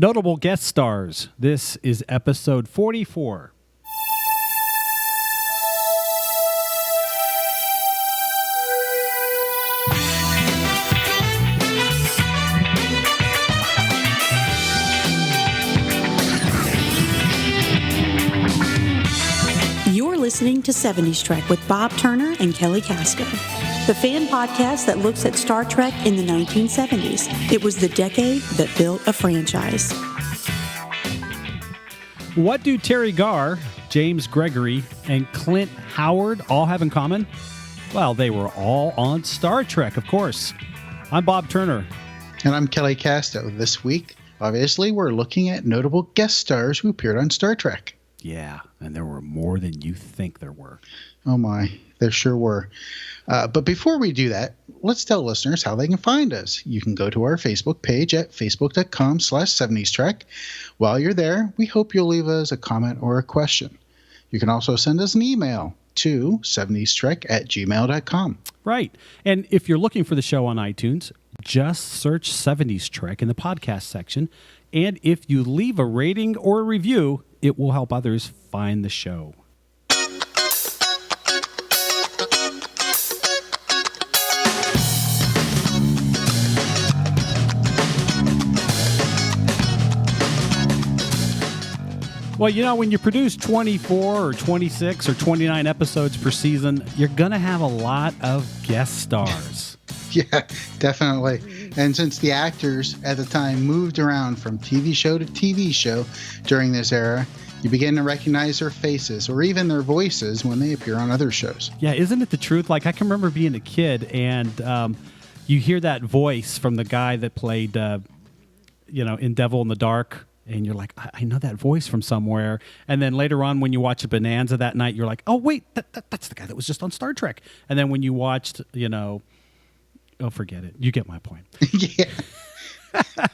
Notable guest stars. This is episode 44. You're listening to 70s Trek with Bob Turner and Kelly Casto, the fan podcast that looks at Star Trek in the 1970s. It was the decade that built a franchise. What do Terri Garr, James Gregory, and Clint Howard all have in common? Well, they were all on Star Trek, of course. I'm Bob Turner. And I'm Kelly Casto. This week, obviously, we're looking at notable guest stars who appeared on Star Trek. Yeah, and there were more than you think there were. Oh my, there sure were. But before we do that, let's tell listeners how they can find us. You can go to our Facebook page at facebook.com/70strek. While you're there, we hope you'll leave us a comment or a question. You can also send us an email to 70strek@gmail.com. Right. And if you're looking for the show on iTunes, just search 70s Trek in the podcast section. And if you leave a rating or a review, it will help others find the show. Well, you know, when you produce 24 or 26 or 29 episodes per season, you're going to have a lot of guest stars. Yeah, definitely. And since the actors at the time moved around from TV show to TV show during this era, you begin to recognize their faces or even their voices when they appear on other shows. Yeah, isn't it the truth? Like, I can remember being a kid and you hear that voice from the guy that played, in Devil in the Dark. And you're like, I know that voice from somewhere. And then later on, when you watch a Bonanza that night, you're like, oh, wait, that's the guy that was just on Star Trek. And then when you watched, oh, forget it. You get my point. Yeah.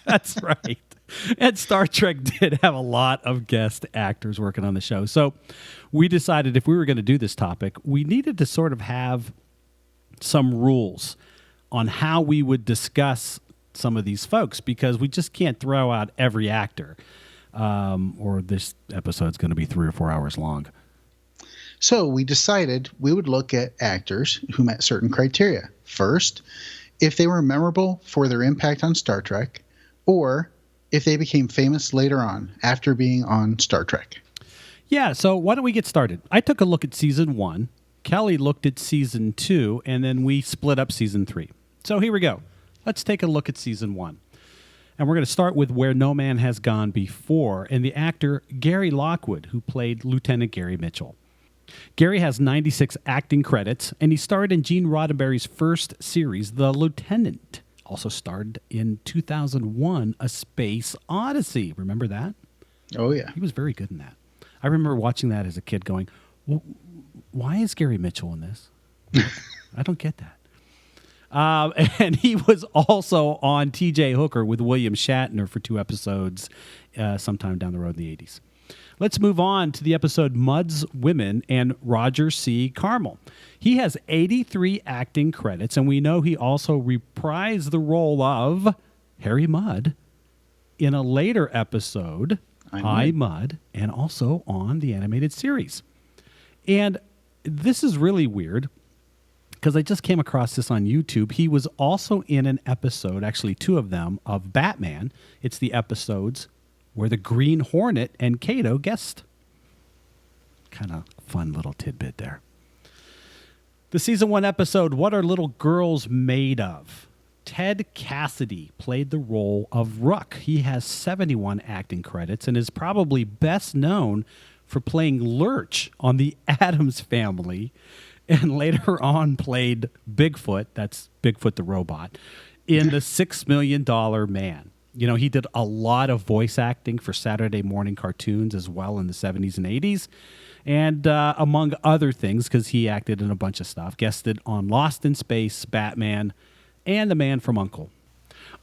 That's right. And Star Trek did have a lot of guest actors working on the show. So we decided if we were going to do this topic, we needed to sort of have some rules on how we would discuss some of these folks, because we just can't throw out every actor, or this episode's going to be 3 or 4 hours long. So we decided we would look at actors who met certain criteria. First, if they were memorable for their impact on Star Trek, or if they became famous later on after being on Star Trek. Yeah, so why don't we get started? I took a look at season 1, Kelly looked at season 2, and then we split up season 3. So here we go. Let's take a look at season 1. And we're going to start with Where No Man Has Gone Before, and the actor Gary Lockwood, who played Lieutenant Gary Mitchell. Gary has 96 acting credits, and he starred in Gene Roddenberry's first series, The Lieutenant. Also starred in 2001, A Space Odyssey. Remember that? Oh, yeah. He was very good in that. I remember watching that as a kid going, well, why is Gary Mitchell in this? I don't get that. And he was also on T.J. Hooker with William Shatner for 2 episodes sometime down the road in the 80s. Let's move on to the episode Mudd's Women and Roger C. Carmel. He has 83 acting credits, and we know he also reprised the role of Harry Mudd in a later episode, I, Mudd, and also on the animated series. And this is really weird, because I just came across this on YouTube. He was also in an episode, actually 2 of them, of Batman. It's the episodes where the Green Hornet and Cato guest. Kind of fun little tidbit there. The season 1 episode, What Are Little Girls Made Of? Ted Cassidy played the role of Rook. He has 71 acting credits and is probably best known for playing Lurch on The Addams Family, and later on played Bigfoot, that's Bigfoot the robot, in The $6 Million Man. You know, he did a lot of voice acting for Saturday morning cartoons as well in the 70s and 80s. And among other things, because he acted in a bunch of stuff, guested on Lost in Space, Batman, and The Man from U.N.C.L.E.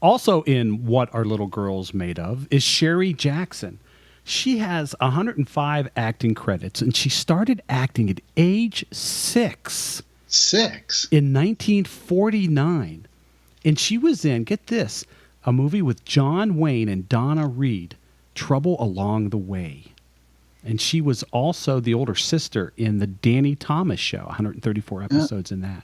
Also in What Are Little Girls Made Of is Sherry Jackson. She has 105 acting credits, and she started acting at age 6. 6? In 1949. And she was in, get this, a movie with John Wayne and Donna Reed, Trouble Along the Way. And she was also the older sister in the Danny Thomas Show, 134 episodes in that.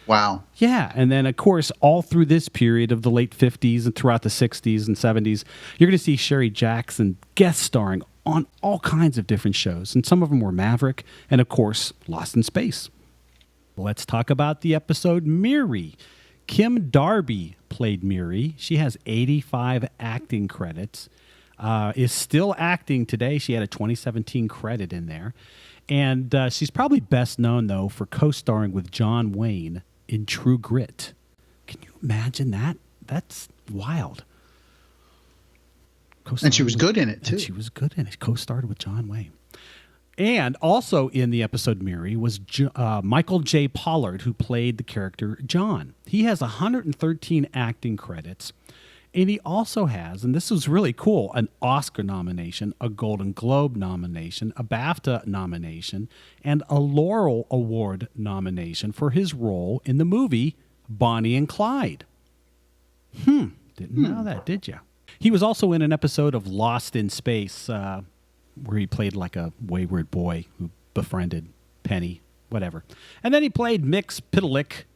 Wow. Yeah, and then, of course, all through this period of the late 50s and throughout the 60s and 70s, you're going to see Sherry Jackson guest starring on all kinds of different shows, and some of them were Maverick and, of course, Lost in Space. Let's talk about the episode Miri. Kim Darby played Miri. She has 85 acting credits, is still acting today. She had a 2017 credit in there. And she's probably best known, though, for co-starring with John Wayne in True Grit. Can you imagine that? That's wild. And she was good in it, too. And she was good in it. Co-starred with John Wayne. And also in the episode Miri was Michael J. Pollard, who played the character John. He has 113 acting credits. And he also has, and this was really cool, an Oscar nomination, a Golden Globe nomination, a BAFTA nomination, and a Laurel Award nomination for his role in the movie Bonnie and Clyde. Didn't know that, did you? He was also in an episode of Lost in Space where he played like a wayward boy who befriended Penny, whatever. And then he played Mix Pitalik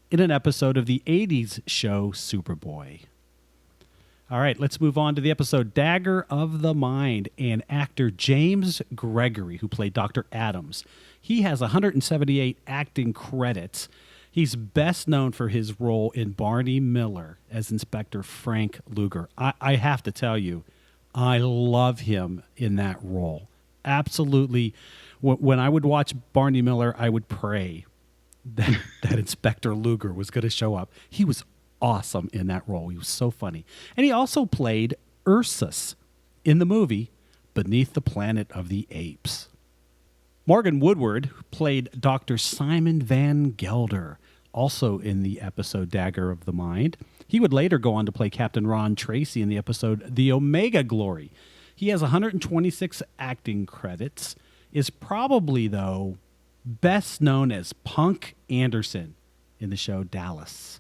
in an episode of the 80s show Superboy. All right, let's move on to the episode Dagger of the Mind, and actor James Gregory, who played Dr. Adams. He has 178 acting credits. He's best known for his role in Barney Miller as Inspector Frank Luger. I have to tell you, I love him in that role. Absolutely. When I would watch Barney Miller, I would pray that Inspector Luger was going to show up. He was awesome in that role. He was so funny. And he also played Ursus in the movie Beneath the Planet of the Apes. Morgan Woodward played Dr. Simon Van Gelder, also in the episode Dagger of the Mind. He would later go on to play Captain Ron Tracy in the episode The Omega Glory. He has 126 acting credits, is probably, though, best known as Punk Anderson in the show Dallas.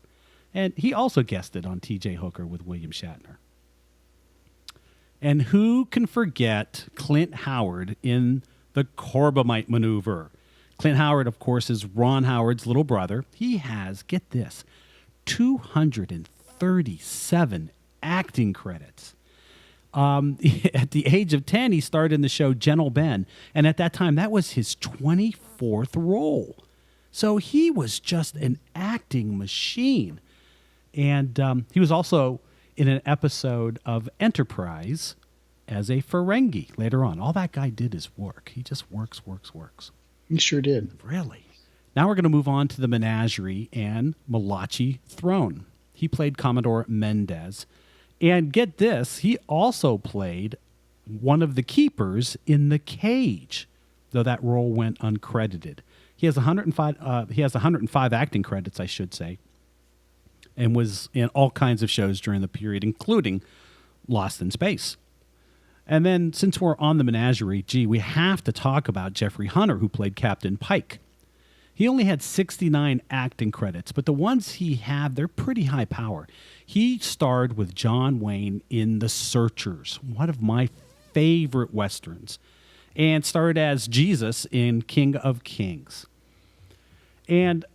And he also guested on T.J. Hooker with William Shatner. And who can forget Clint Howard in the Corbomite Maneuver? Clint Howard, of course, is Ron Howard's little brother. He has, get this, 237 acting credits. At the age of 10, he starred in the show Gentle Ben. And at that time, that was his 24th role. So he was just an acting machine. And he was also in an episode of Enterprise as a Ferengi later on. All that guy did is work. He just works. He sure did. Really. Now we're going to move on to the Menagerie and Malachi Throne. He played Commodore Mendez. And get this, he also played one of the keepers in The Cage, though that role went uncredited. He has 105 acting credits, I should say, and was in all kinds of shows during the period, including Lost in Space. And then, since we're on the Menagerie, we have to talk about Jeffrey Hunter, who played Captain Pike. He only had 69 acting credits, but the ones he had, they're pretty high power. He starred with John Wayne in The Searchers, one of my favorite Westerns, and starred as Jesus in King of Kings. And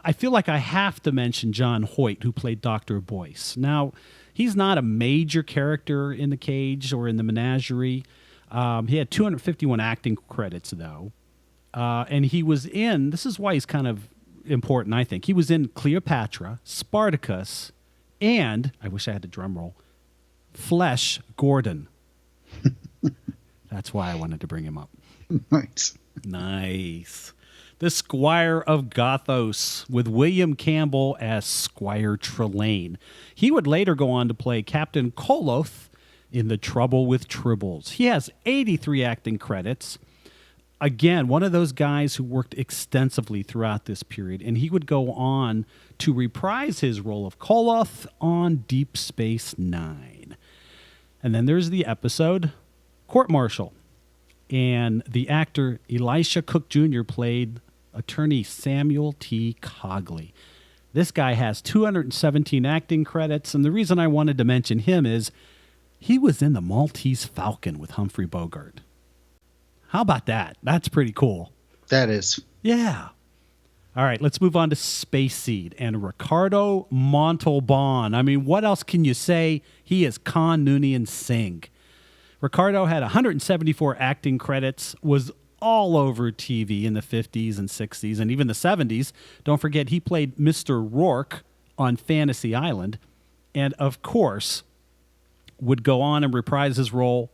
I feel like I have to mention John Hoyt, who played Dr. Boyce. Now, he's not a major character in The Cage or in the Menagerie. He had 251 acting credits, though. And he was in, this is why he's kind of important, I think. He was in Cleopatra, Spartacus, and, I wish I had a drum roll, Flesh Gordon. That's why I wanted to bring him up. Nice. The Squire of Gothos, with William Campbell as Squire Trelane. He would later go on to play Captain Koloth in The Trouble with Tribbles. He has 83 acting credits. Again, one of those guys who worked extensively throughout this period, and he would go on to reprise his role of Koloth on Deep Space Nine. And then there's the episode Court Martial, and the actor Elisha Cook Jr. played Attorney Samuel T. Cogley. This guy has 217 acting credits, and the reason I wanted to mention him is he was in The Maltese Falcon with Humphrey Bogart. How about that? That's pretty cool. That is. Yeah. All right, let's move on to Space Seed and Ricardo Montalban. I mean, what else can you say? He is Khan Noonien Singh. Ricardo had 174 acting credits, was all over TV in the 50s and 60s and even the 70s. Don't forget, he played Mr. Rourke on Fantasy Island, and of course, would go on and reprise his role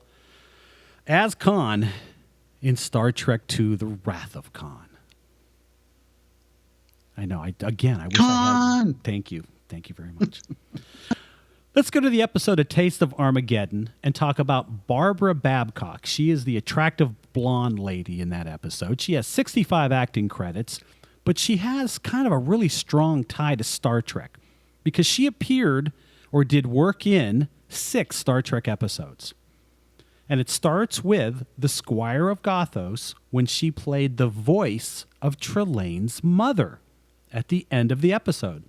as Khan in Star Trek II, The Wrath of Khan. I know. I wish I had. Thank you. Thank you very much. Let's go to the episode A Taste of Armageddon and talk about Barbara Babcock. She is the attractive blonde lady in that episode. She has 65 acting credits, but she has kind of a really strong tie to Star Trek because she appeared or did work in 6 Star Trek episodes. And it starts with the Squire of Gothos when she played the voice of Trelane's mother at the end of the episode.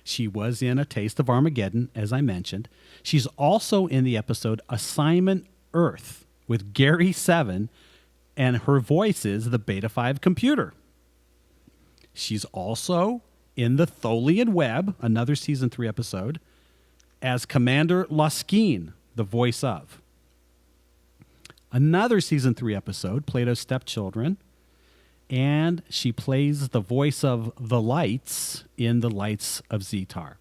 She was in A Taste of Armageddon, as I mentioned. She's also in the episode Assignment Earth with Gary Seven, and her voice is the Beta 5 computer. She's also in the Tholian Web, another Season 3 episode, as Commander Loskeen, the voice of. Another Season 3 episode, Plato's Stepchildren, and she plays the voice of the Lights in The Lights of Zetar.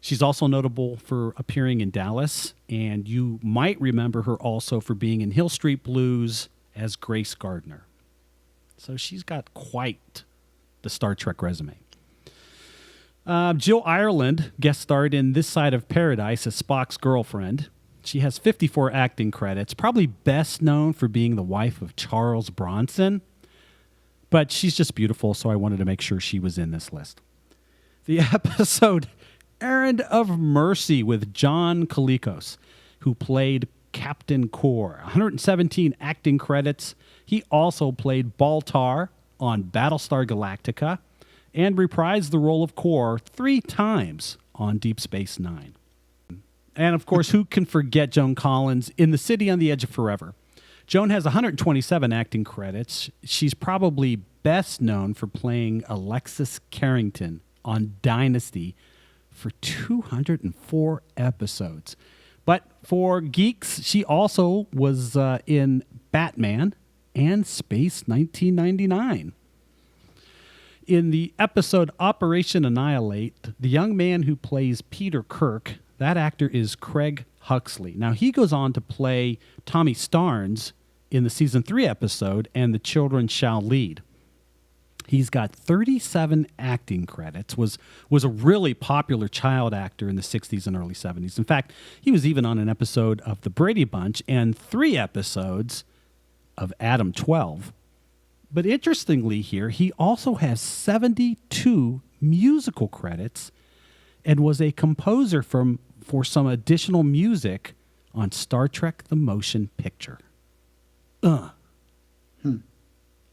She's also notable for appearing in Dallas, and you might remember her also for being in Hill Street Blues as Grace Gardner. So she's got quite the Star Trek resume. Jill Ireland guest starred in This Side of Paradise as Spock's girlfriend. She has 54 acting credits, probably best known for being the wife of Charles Bronson. But she's just beautiful, so I wanted to make sure she was in this list. The episode Errand of Mercy with John Colicos, who played Captain Core. 117 acting credits. He also played Baltar on Battlestar Galactica and reprised the role of Core 3 times on Deep Space Nine. And, of course, who can forget Joan Collins in The City on the Edge of Forever? Joan has 127 acting credits. She's probably best known for playing Alexis Carrington on Dynasty for 204 episodes. But for geeks, she also was in Batman and Space 1999. In the episode Operation Annihilate, the young man who plays Peter Kirk, that actor is Craig Huxley. Now, he goes on to play Tommy Starnes in the Season 3 episode, And the Children Shall Lead. He's got 37 acting credits, was a really popular child actor in the 60s and early 70s. In fact, he was even on an episode of The Brady Bunch and 3 episodes of Adam 12. But interestingly here, he also has 72 musical credits and was a composer for some additional music on Star Trek The Motion Picture. Why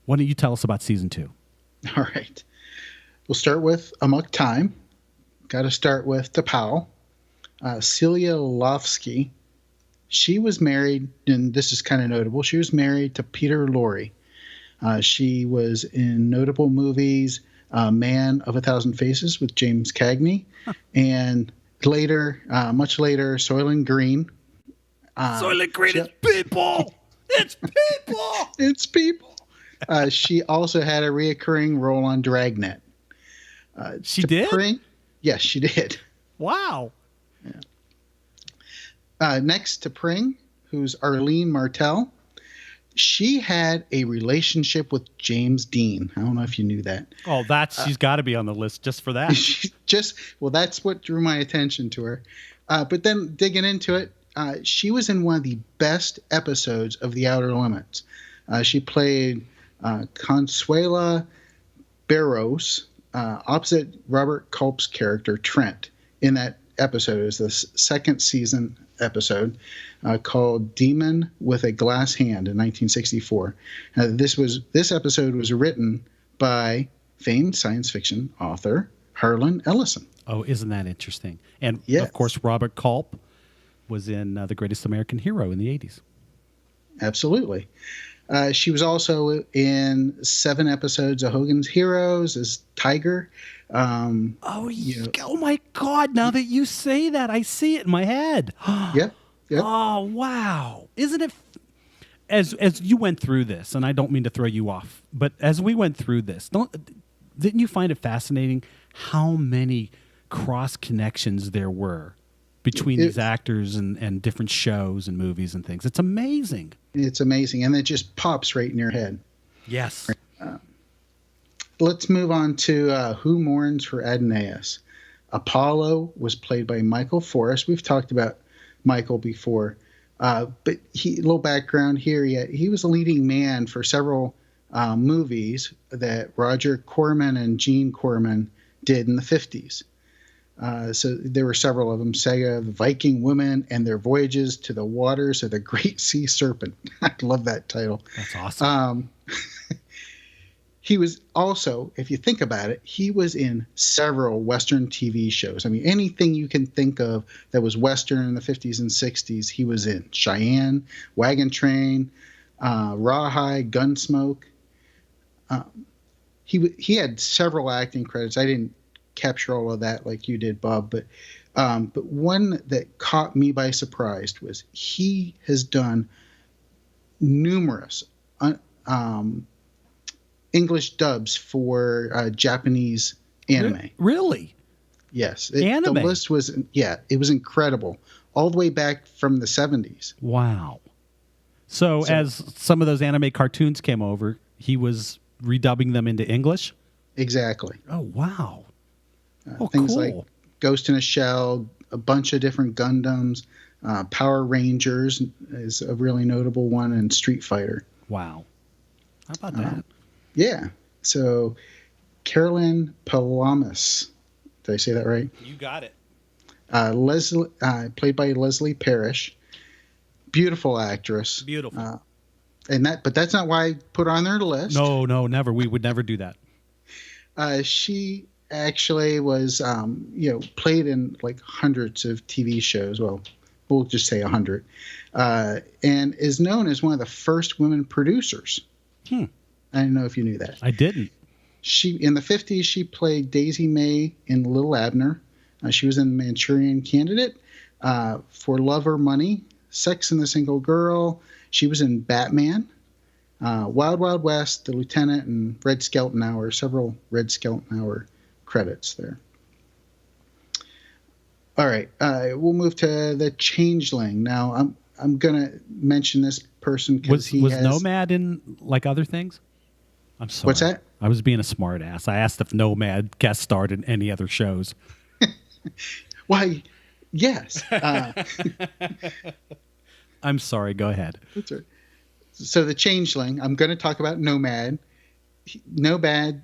don't you tell us about Season 2? All right. We'll start with Amok Time. Got to start with T'Pau. Celia Lofsky. She was married, and this is kind of notable, she was married to Peter Lorre. She was in notable movies, Man of a Thousand Faces with James Cagney, and later, much later, Soylent Green. Soylent Green is people! It's people! It's people! She also had a reoccurring role on Dragnet. She did? Yes, she did. Wow. Yeah. Next to Pring, who's Arlene Martell. She had a relationship with James Dean. I don't know if you knew that. Oh, she's got to be on the list just for that. That's what drew my attention to her. But then digging into it, she was in one of the best episodes of The Outer Limits. She played Consuela Barros, opposite Robert Culp's character Trent, in that episode. It was the second season episode called Demon with a Glass Hand in 1964. This episode was written by famed science fiction author Harlan Ellison. Oh, isn't that interesting? And Yes. of course, Robert Culp was in The Greatest American Hero in the 80s. Absolutely. She was also in 7 episodes of Hogan's Heroes as Tiger. Oh my God! Now that you say that, I see it in my head. Yep. Oh wow! Isn't it? As you went through this, and I don't mean to throw you off, but as we went through this, didn't you find it fascinating how many cross connections there were between these actors and different shows and movies and things? It's amazing. It's amazing, and it just pops right in your head. Yes. Let's move on to Who Mourns for Adonais. Apollo was played by Michael Forrest. We've talked about Michael before, but a little background here. He was a leading man for several movies that Roger Corman and Gene Corman did in the 50s. So there were several of them. Saga of the Viking Women and Their Voyages to the Waters of the Great Sea Serpent. I love that title. That's awesome. He was also, if you think about it, he was in several Western TV shows. I mean, anything you can think of that was Western in the 50s and 60s, he was in. Cheyenne, Wagon Train, Rawhide, Gunsmoke. He had several acting credits. I didn't capture all of that like you did, Bob, but one that caught me by surprise was he has done numerous English dubs for Japanese anime. Really? Yes. Anime? The list was, it was incredible. All the way back from the 70s. Wow. So as some of those anime cartoons came over, he was redubbing them into English? Exactly. Oh, wow. Things cool. like Ghost in a Shell, a bunch of different Gundams, Power Rangers is a really notable one, and Street Fighter. Wow. How about that? Yeah. So Carolyn Palamas. Did I say that right? You got it. Leslie, played by Leslie Parrish. Beautiful actress. Beautiful. But that's not why I put her on their list. No, never. We would never do that. She actually was, played in like hundreds of TV shows. Well, we'll just say 100. And is known as one of the first women producers. I don't know if you knew that. I didn't. In the 50s, she played Daisy May in Little Abner. She was in Manchurian Candidate, For Love or Money, Sex and the Single Girl. She was in Batman, Wild Wild West, The Lieutenant, and Red Skelton Hour. Several Red Skelton Hour credits there. All right, we'll move to The Changeling. Now, I'm gonna mention this person because was Nomad in like other things? I'm sorry. What's that? I was being a smart ass. I asked if Nomad guest starred in any other shows. Why, yes. I'm sorry. Go ahead. That's right. So The Changeling, I'm going to talk about Nomad. Nomad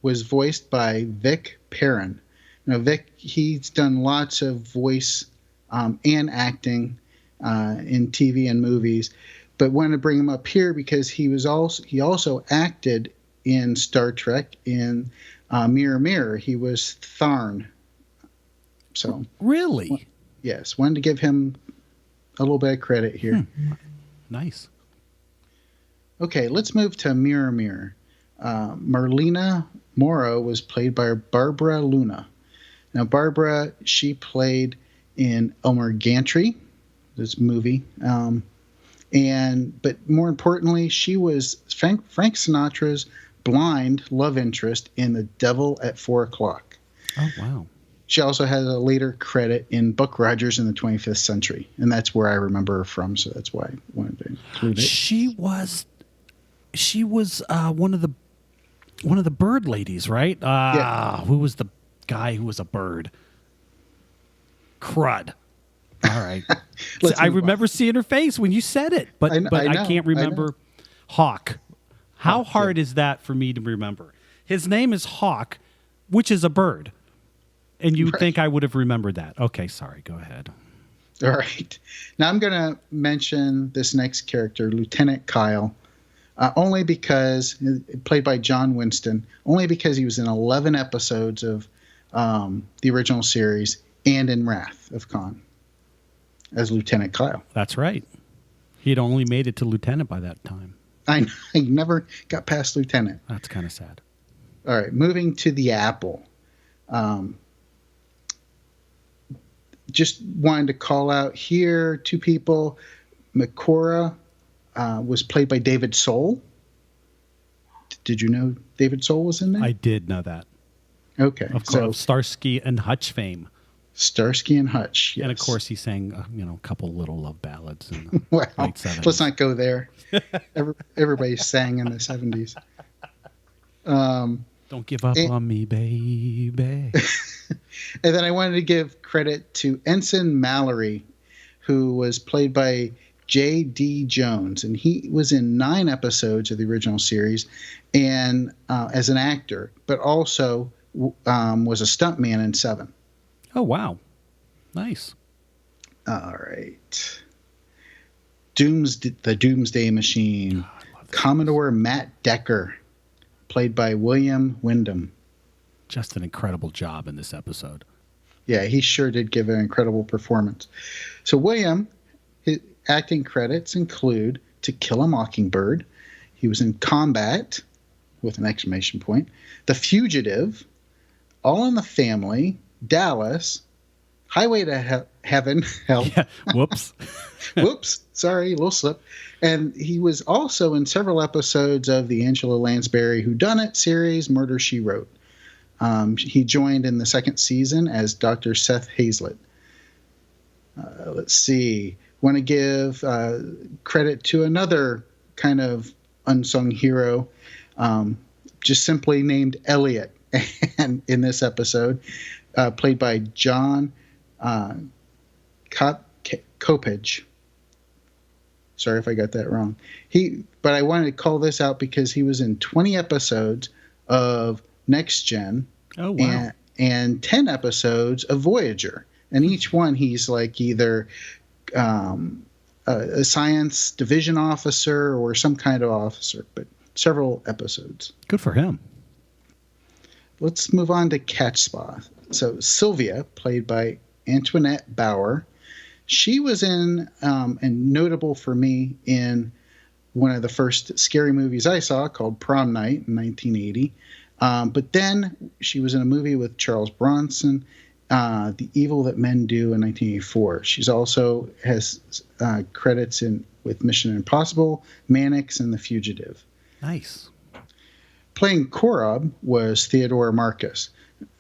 was voiced by Vic Perrin. Now, Vic, he's done lots of voice and acting in TV and movies, but wanted to bring him up here because he also acted in Star Trek in Mirror Mirror. He was Tharn. So really, yes, wanted to give him a little bit of credit here. Nice. Okay, let's move to Mirror Mirror. Merlina Morrow was played by Barbara Luna. Now, Barbara, she played in Elmer Gantry, this movie, but more importantly, she was Frank Sinatra's blind love interest in The Devil at 4 O'Clock. Oh, wow. She also has a later credit in Buck Rogers in the 25th Century, and that's where I remember her from, so that's why I wanted to include it. She was one of the bird ladies, right? Yeah. Who was the guy who was a bird? Crud. All right. I remember seeing her face when you said it, but I can't remember. Hawk. How hard is that for me to remember? His name is Hawk, which is a bird. And you think I would have remembered that. Okay, sorry. Go ahead. All right. Now I'm going to mention this next character, Lieutenant Kyle. only because, played by John Winston, only because he was in 11 episodes of the original series and in Wrath of Khan as Lieutenant Kyle. That's right. He'd only made it to lieutenant by that time. I never got past lieutenant. That's kind of sad. All right, moving to the Apple. Just wanted to call out here 2 people. Makora was played by David Soul. Did you know David Soul was in there? I did know that. Okay. Of course, Starsky and Hutch fame. Starsky and Hutch, yes. And of course, he sang a couple little love ballads in the well, late 70s. Let's not go there. Everybody sang in the 70s. Don't give up on me, baby. And then I wanted to give credit to Ensign Mallory, who was played by J.D. Jones. And he was in 9 episodes of the original series and as an actor, but also was a stuntman in 7. Oh, wow. Nice. All right. The Doomsday Machine. Commodore Matt Decker, played by William Wyndham. Just an incredible job in this episode. Yeah, he sure did give an incredible performance. So William, his acting credits include To Kill a Mockingbird. He was in Combat, with an exclamation point. The Fugitive, All in the Family, Dallas, Highway to Heaven. Hell. Yeah. Whoops. Whoops. Sorry, a little slip. And he was also in several episodes of the Angela Lansbury Whodunit series, Murder, She Wrote. He joined in the 2nd season as Dr. Seth Hazlett. Let's see. Want to give credit to another kind of unsung hero, just simply named Elliot, and in this episode, played by John Kopage. Sorry if I got that wrong. But I wanted to call this out because he was in 20 episodes of Next Gen. Oh, wow. And 10 episodes of Voyager. And each one he's like either a science division officer or some kind of officer, but several episodes. Good for him. Let's move on to Catch Spa. So Sylvia, played by Antoinette Bauer, she was in, and notable for me, in one of the first scary movies I saw called Prom Night in 1980. But then she was in a movie with Charles Bronson, The Evil That Men Do in 1984. She's also has credits with Mission Impossible, Mannix, and The Fugitive. Nice. Playing Korob was Theodore Marcus.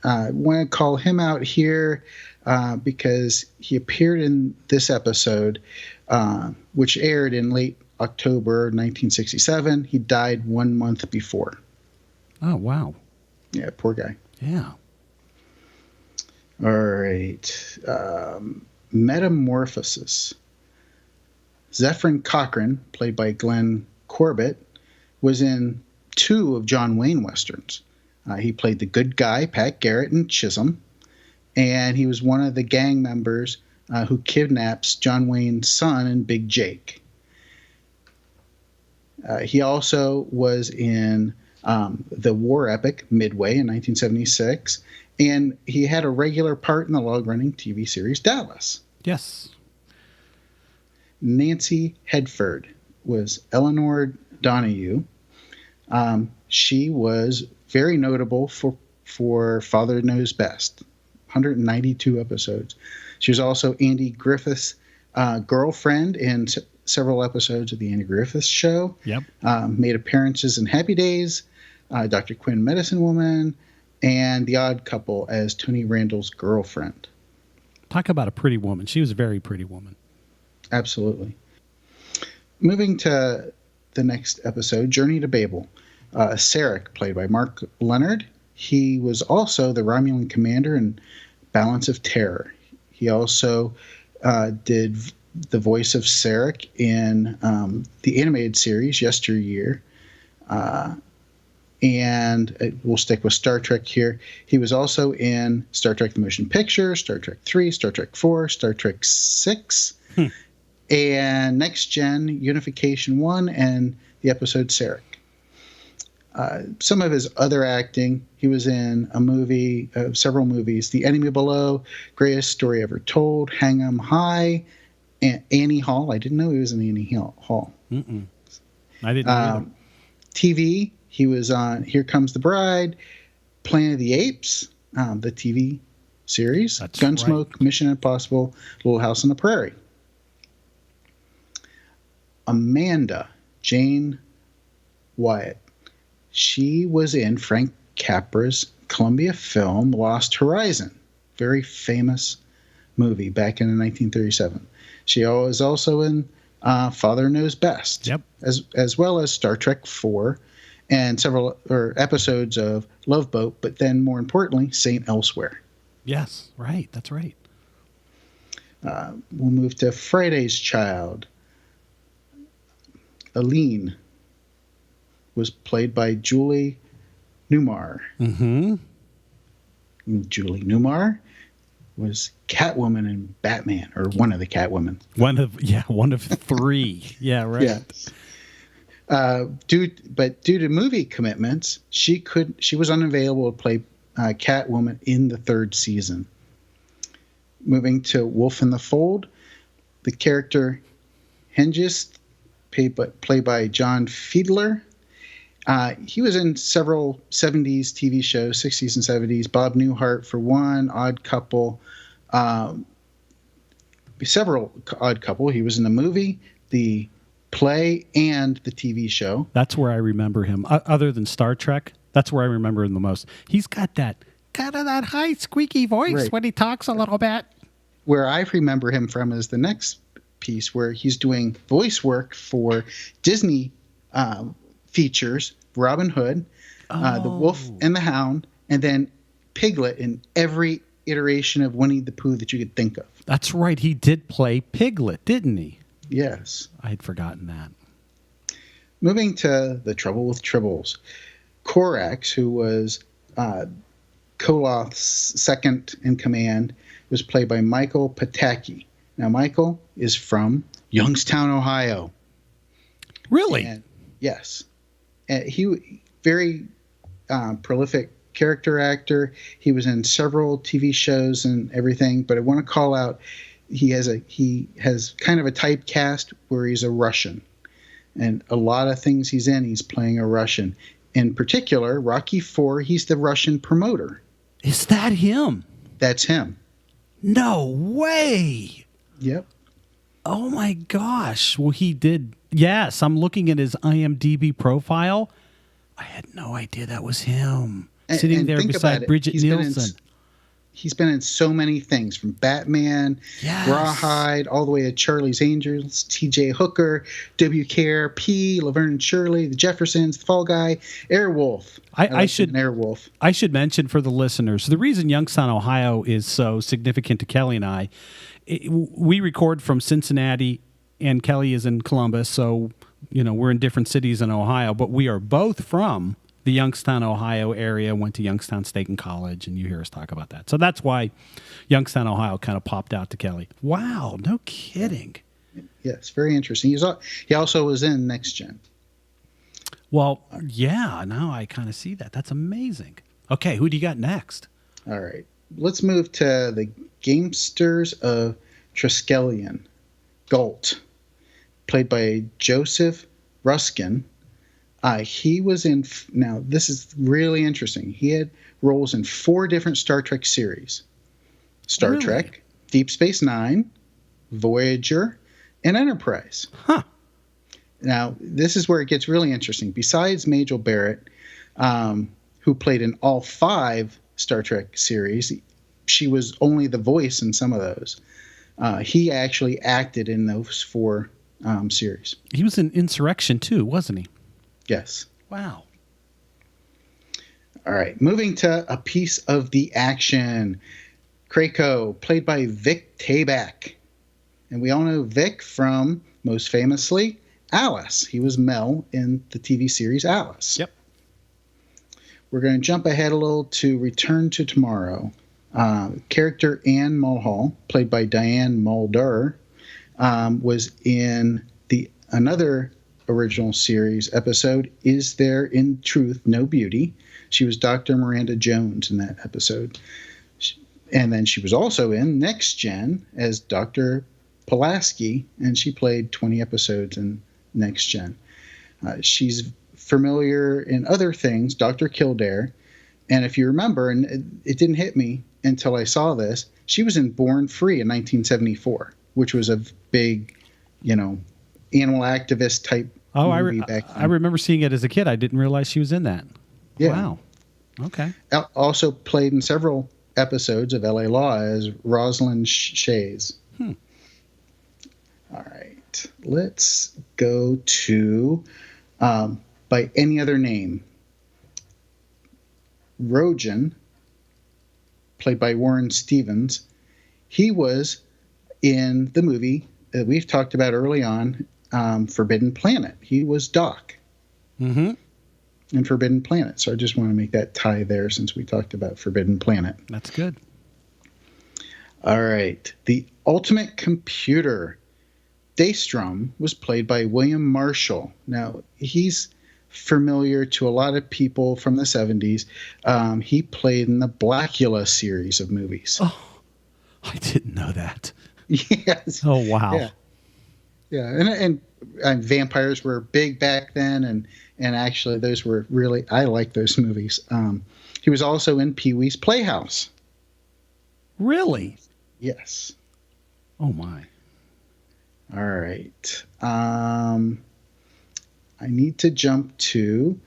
I want to call him out here because he appeared in this episode, which aired in late October 1967. He died 1 month before. Oh, wow. Yeah, poor guy. Yeah. All right. Metamorphosis. Zephyrin Cochran, played by Glenn Corbett, was in 2 of John Wayne westerns. He played the good guy, Pat Garrett, in Chisholm, and he was one of the gang members who kidnaps John Wayne's son in Big Jake. He also was in the war epic Midway in 1976, and he had a regular part in the long-running TV series Dallas. Yes. Nancy Hedford was Eleanor Donahue. She was very notable for Father Knows Best, 192 episodes. She was also Andy Griffith's girlfriend in several episodes of the Andy Griffith Show. Yep. Made appearances in Happy Days, Dr. Quinn Medicine Woman, and The Odd Couple as Tony Randall's girlfriend. Talk about a pretty woman. She was a very pretty woman. Absolutely. Moving to the next episode, Journey to Babel. Sarek, played by Mark Leonard. He was also the Romulan commander in Balance of Terror. He also did the voice of Sarek in the animated series Yesteryear. And we'll stick with Star Trek here. He was also in Star Trek The Motion Picture, Star Trek 3, Star Trek 4, Star Trek 6, and Next Gen, Unification 1, and the episode Sarek. Some of his other acting, he was in a movie, several movies: The Enemy Below, Greatest Story Ever Told, Hang 'em High, and Annie Hall. I didn't know he was in Annie Hall. Mm-mm. I didn't know either. TV, he was on Here Comes the Bride, Planet of the Apes, the TV series, That's Gunsmoke, right. Mission Impossible, Little House on the Prairie. Amanda Jane Wyatt. She was in Frank Capra's Columbia film Lost Horizon. Very famous movie back in 1937. She was also in Father Knows Best. Yep. As well as Star Trek IV and several episodes of Love Boat, but then more importantly, Saint Elsewhere. Yes, right. That's right. We'll move to Friday's Child. Aline was played by Julie Newmar. Mm-hmm. Julie Newmar was Catwoman in Batman, or one of the Catwomen. One of three. Yeah, right. Yeah. Due to movie commitments, she was unavailable to play Catwoman in the third season. Moving to Wolf in the Fold, the character Hengist, played by John Fiedler. He was in several 70s TV shows, 60s and 70s. Bob Newhart for one, Odd Couple, several Odd Couple. He was in the movie, the play, and the TV show. That's where I remember him. Other than Star Trek, that's where I remember him the most. He's got that kind of that high squeaky voice Right. when he talks a little bit. Where I remember him from is the next piece, where he's doing voice work for Disney features, Robin Hood, The Wolf and the Hound, and then Piglet in every iteration of Winnie the Pooh that you could think of. That's right. He did play Piglet, didn't he? Yes. I had forgotten that. Moving to The Trouble with Tribbles. Korax, who was Koloth's second in command, was played by Michael Pataki. Now, Michael is from Youngstown, Ohio. Really? And, yes. He very prolific character actor. He was in several TV shows and everything, but I want to call out he has kind of a typecast where he's a Russian. And a lot of things he's in, he's playing a Russian. In particular, Rocky IV, he's the Russian promoter. Is that him? That's him. No way. Yep. Oh my gosh. Well, he did. Yes, I'm looking at his IMDb profile. I had no idea that was him. Sitting and there think beside about it. Bridget Nielsen. He's been in so many things, from Batman, Yes. Rawhide, all the way to Charlie's Angels, T.J. Hooker, WKRP, Laverne and Shirley, The Jeffersons, The Fall Guy, Airwolf. I should Airwolf. I should mention for the listeners, the reason Youngstown, Ohio is so significant to Kelly and I, we record from Cincinnati and Kelly is in Columbus, so we're in different cities in Ohio, but we are both from the Youngstown, Ohio area, went to Youngstown State and College, and you hear us talk about that. So that's why Youngstown, Ohio kind of popped out to Kelly. Wow, no kidding. Yes, very interesting. He also was in Next Gen. Well, yeah, now I kind of see that. That's amazing. Okay, who do you got next? All right. Let's move to the Gamesters of Triskelion. Galt, played by Joseph Ruskin. He was in, now this is really interesting. He had roles in 4 different Star Trek series. Star Really? Trek, Deep Space Nine, Voyager, and Enterprise. Huh. Now, this is where it gets really interesting. Besides Majel Barrett, who played in all 5 Star Trek series, she was only the voice in some of those. He actually acted in those 4 series. He was in Insurrection too, wasn't he? Yes. Wow. All right. Moving to a piece of the action. Krakow, played by Vic Tayback. And we all know Vic from, most famously, Alice. He was Mel in the TV series Alice. Yep. We're going to jump ahead a little to Return to Tomorrow. Character Anne Mulhall, played by Diane Mulder, was in another original series episode, Is There in Truth No Beauty? She was Dr. Miranda Jones in that episode. And then she was also in Next Gen as Dr. Pulaski, and she played 20 episodes in Next Gen. She's familiar in other things, Dr. Kildare. And if you remember, and it didn't hit me until I saw this, she was in Born Free in 1974, which was a big, animal activist type movie back then. I remember seeing it as a kid. I didn't realize she was in that. Yeah. Wow. Okay. Also played in several episodes of LA Law as Rosalind Shays. All right. Let's go to By Any Other Name. Rojan, played by Warren Stevens. He was in the movie that we've talked about early on, Forbidden Planet. He was Doc in Forbidden Planet. So I just want to make that tie there since we talked about Forbidden Planet. That's good. All right. The Ultimate Computer. Daystrom was played by William Marshall. Now, he's familiar to a lot of people from the 70s. He played in the Blackula series of movies. Oh, I didn't know that. Yes. Oh, wow. Yeah. And vampires were big back then, and actually those were really, I like those movies. He was also in Pee-wee's Playhouse. Really? Yes. Oh, my. All right. I need to jump to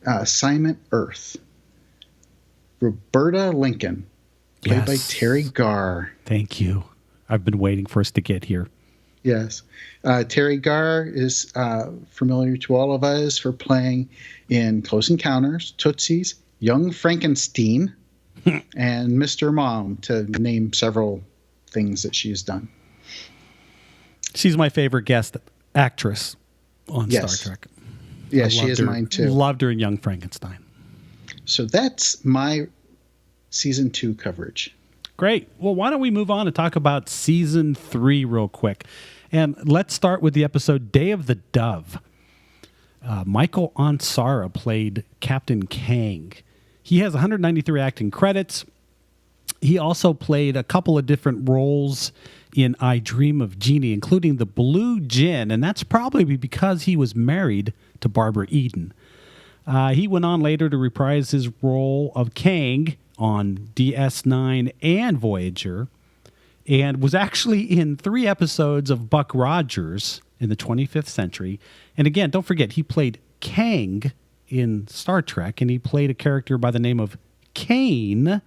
Assignment Earth. Roberta Lincoln, played by Terri Garr. Thank you. I've been waiting for us to get here. Yes. Terri Garr is familiar to all of us for playing in Close Encounters, Tootsies, Young Frankenstein, and Mr. Mom, to name several things that she's done. She's my favorite guest actress on Star Trek. Yeah, she is mine too. Loved her in Young Frankenstein. So that's my season 2 coverage. Great. Well, why don't we move on and talk about season 3 real quick? And let's start with the episode Day of the Dove. Michael Ansara played Captain Kang. He has 193 acting credits. He also played a couple of different roles in I Dream of Jeannie, including the Blue Gin, and that's probably because he was married to Barbara Eden. He went on later to reprise his role of Kang on DS9 and Voyager, and was actually in 3 episodes of Buck Rogers in the 25th Century. And again, don't forget, he played Kang in Star Trek, and he played a character by the name of Kane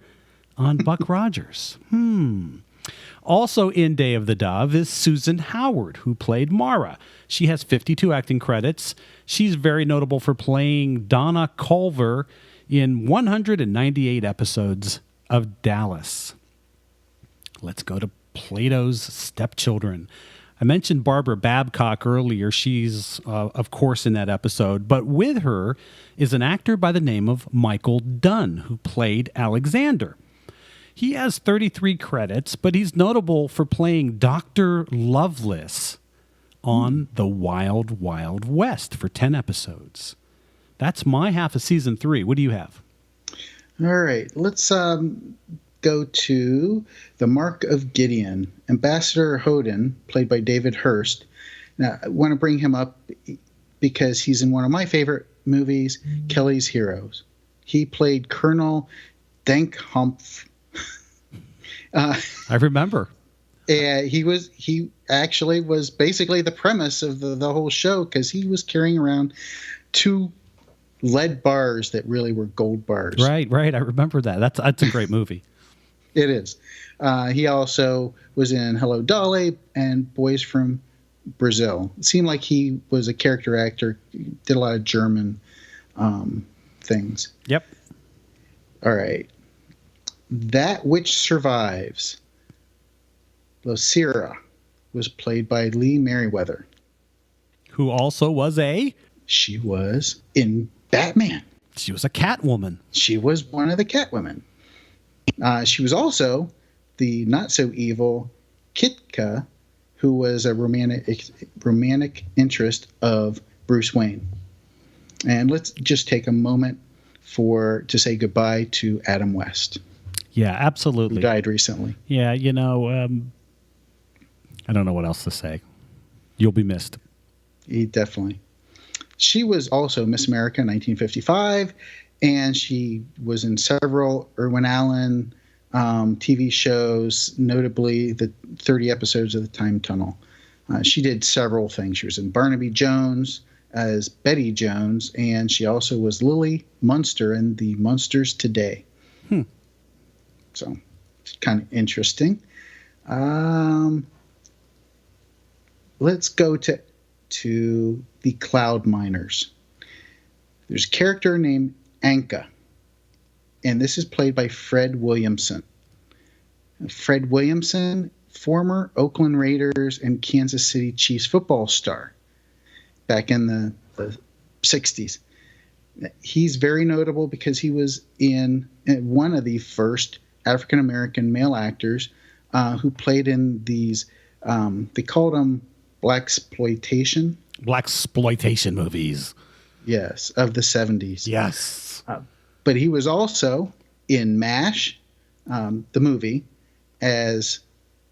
on Buck Rogers. Also in Day of the Dove is Susan Howard, who played Mara. She has 52 acting credits. She's very notable for playing Donna Culver in 198 episodes of Dallas. Let's go to Plato's Stepchildren. I mentioned Barbara Babcock earlier. She's, of course, in that episode. But with her is an actor by the name of Michael Dunn, who played Alexander. He has 33 credits, but he's notable for playing Dr. Lovelace on The Wild Wild West for 10 episodes. That's my half of season 3. What do you have? All right. Let's go to The Mark of Gideon. Ambassador Hoden, played by David Hurst. Now, I want to bring him up because he's in one of my favorite movies, Kelly's Heroes. He played Colonel Dankhumph. I remember. He actually was basically the premise of the whole show, because he was carrying around 2 lead bars that really were gold bars. Right. I remember that. That's a great movie. It is. He also was in Hello Dolly and Boys from Brazil. It seemed like he was a character actor. He did a lot of German things. Yep. All right. That Which Survives. Losira was played by Lee Merriweather. Who also was She was in Batman. She was a Catwoman. She was one of the Catwomen. She was also the not-so-evil Kitka, who was a romantic interest of Bruce Wayne. And let's just take a moment to say goodbye to Adam West. Yeah, absolutely. Who died recently. Yeah, I don't know what else to say. You'll be missed. Definitely. She was also Miss America in 1955, and she was in several Irwin Allen TV shows, notably the 30 episodes of The Time Tunnel. She did several things. She was in Barnaby Jones as Betty Jones, and she also was Lily Munster in The Munsters Today. So it's kind of interesting. Let's go to the Cloud Miners. There's a character named Anka, and this is played by Fred Williamson. Fred Williamson, former Oakland Raiders and Kansas City Chiefs football star back in the 60s. He's very notable because he was in one of the first African-American male actors who played in these, they called them blaxploitation movies. Yes, of the 70s. Yes. But he was also in MASH, the movie, as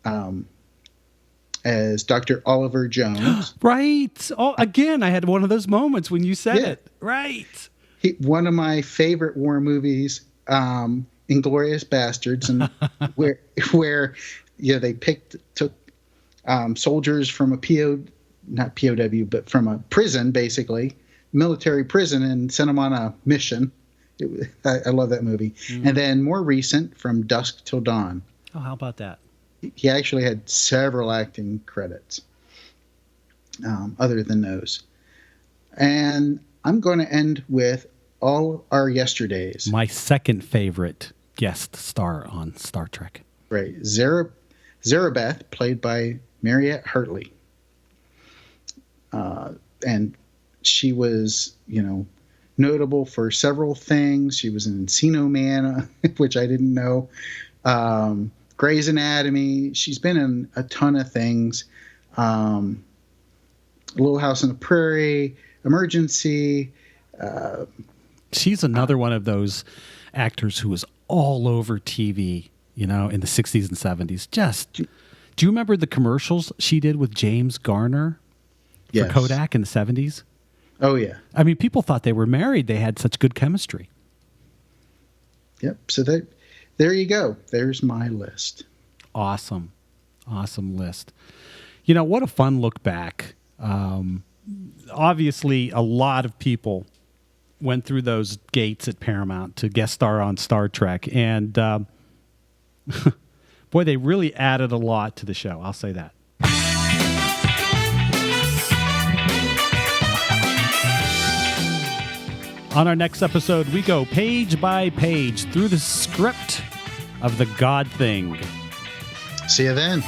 Dr. Oliver Jones. Right. Oh, again, I had one of those moments when you said it. Right. One of my favorite war movies, Inglourious Bastards, and where they took soldiers from not POW, but from a prison, basically, military prison, and sent them on a mission. I love that movie. And then more recent, From Dusk Till Dawn. Oh, how about that? He actually had several acting credits other than those. And I'm going to end with All Our Yesterdays. My second favorite guest star on Star Trek. Right. Zarabeth, played by Mariette Hartley. And she was, notable for several things. She was in Encino Man, which I didn't know. Grey's Anatomy. She's been in a ton of things. Little House on the Prairie, Emergency. She's another one of those actors who was all over TV, in the 60s and 70s. Do you remember the commercials she did with James Garner for Kodak in the 70s? Oh, yeah. I mean, people thought they were married. They had such good chemistry. Yep. So there you go. There's my list. Awesome list. What a fun look back. Obviously, a lot of people went through those gates at Paramount to guest star on Star Trek. And boy, they really added a lot to the show. I'll say that. On our next episode, we go page by page through the script of The God Thing. See you then.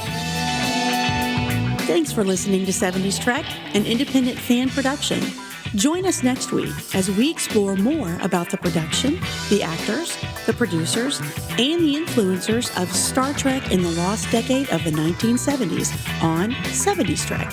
Thanks for listening to 70s Trek, an independent fan production. Join us next week as we explore more about the production, the actors, the producers, and the influencers of Star Trek in the lost decade of the 1970s on 70s Trek.